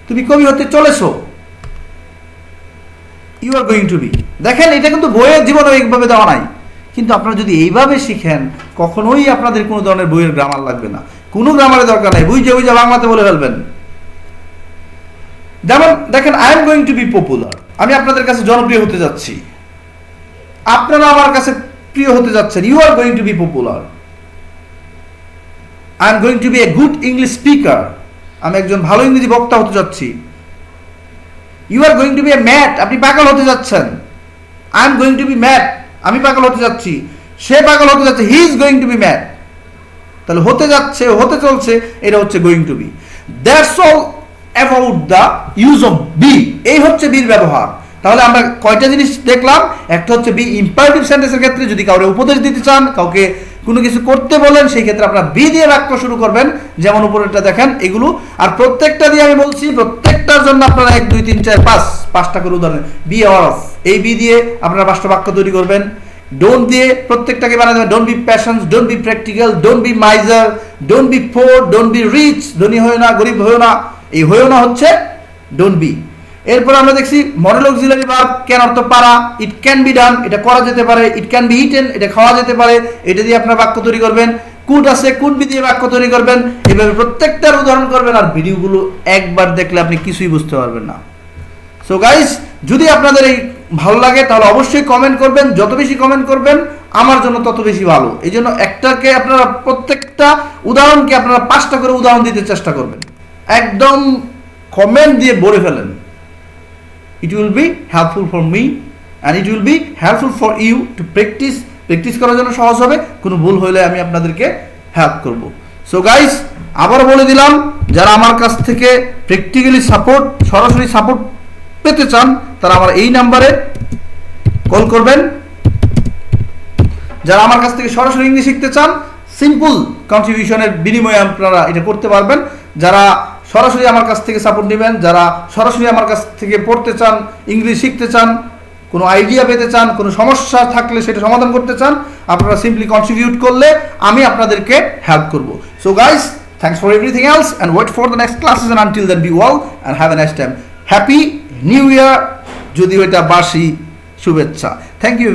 তুমি কবি হতে চলেছো, you are going to be. দেখেন এটা কিন্তু বইয়ের জীবনে এইভাবে দেওয়া নাই, কিন্তু আপনারা যদি এইভাবে শিখেন কখনোই আপনাদের কোনো ধরনের বইয়ের গ্রামার লাগবে না, কোনো গ্রামারের দরকার নাই, বুঝে বাংলাতে বলে ফেলবেন। যেমন দেখেন, I am going to be popular, আমি আপনাদের কাছে জনপ্রিয় হতে যাচ্ছি, আপনারা আমার কাছে প্রিয় হতে যাচ্ছেন, you are going to be popular. I am going to be a good English speaker, আমি একজন ভালো ইংরেজি বক্তা হতে যাচ্ছি। You are going to be a mad, আপনি পাগল হতে যাচ্ছেন। I am going to be mad, আমি পাগল হতে যাচ্ছি। সে পাগল হতে যাচ্ছে, he is going to be mad. তাহলে হতে যাচ্ছে, হতে চলছে, এটা হচ্ছে going to be. That's all about the use of B, এই হচ্ছে বির ব্যবহার। তাহলে আমরা কয়টা জিনিস দেখলাম? একটা হচ্ছে বি ইম্পারেটিভ সেন্টেন্সের ক্ষেত্রে যদি কাউকে উপদেশ দিতে চান, কাউকে কোনো কিছু করতে বলেন, সেই ক্ষেত্রে আপনারা বি দিয়ে বাক্য শুরু করবেন, যেমন উপরেরটা দেখেন এগুলো। আর প্রত্যেকটা দিয়ে আমি বলছি, প্রত্যেকটার জন্য আপনারা 1 2 3 4 5 5টা করে উদাহরণ, বি অর অফ, এই বি দিয়ে আপনারা 5টা বাক্য তৈরি করবেন। ডোন্ট দিয়ে প্রত্যেকটাকে বানাতে হবে, don't be passions, don't be practical, don't be miser, don't be poor, don't be rich, ধনী হয়েও না, গরিব হয়েও না। এই হয়েও না হচ্ছে ডোন্ট বি। এরপর আমরা দেখছি মডেল অক্সিলারি ভার্ব, ক্যান অর্থ পারা, ইট ক্যান বি ডান, এটা করা যেতে পারে, ইট ক্যান বি ইটেন, এটা খাওয়া যেতে পারে, এটা দিয়ে আপনার বাক্য তৈরি করবেন। কুড আছে, কুড বি দিয়ে বাক্য তৈরি করবেন। এভাবে প্রত্যেকটার উদাহরণ করবেন, আর ভিডিওগুলো একবার দেখলে আপনি কিছুই বুঝতে পারবেন না। সো গাইস, যদি আপনাদের এই ভালো লাগে তাহলে অবশ্যই কমেন্ট করবেন, যত বেশি কমেন্ট করবেন আমার জন্য তত বেশি ভালো। এই জন্য একটাকে আপনারা প্রত্যেকটা উদাহরণকে আপনারা 5টা করে উদাহরণ দিতে চেষ্টা করবেন, একদম কমেন্ট দিয়ে ভরে ফেলেন। It will be helpful for me and it will be helpful for you to practice. Practice করার জন্য সহজ হবে, কোনো ভুল হলে আমি আপনাদেরকে হেল্প করব। সো গাইস, আবার বলে দিলাম, যারা আমার কাছ থেকে প্র্যাকটিক্যালি সাপোর্ট, সরাসরি সাপোর্ট পেতে চান, তারা আমার এই নাম্বারে কল করবেন। যারা আমার কাছ থেকে সরাসরি ইংলিশ শিখতে চান, সিম্পল কন্ট্রিবিউশনের বিনিময়ে আপনারা এটা করতে পারবেন। যারা সরাসরি আমার কাছ থেকে সাপোর্ট নেবেন, যারা সরাসরি আমার কাছ থেকে পড়তে চান, ইংলিশ শিখতে চান, কোনো আইডিয়া পেতে চান, কোনো সমস্যা থাকলে সেটা সমাধান করতে চান, আপনারা সিম্পলি কন্ট্রিবিউট করলে আমি আপনাদেরকে হেল্প করব। So guys, thanks for everything else and wait for the next classes and until then be well and have a nice time. Happy new year, যদিও এটা বার্ষিক শুভেচ্ছা। Thank you.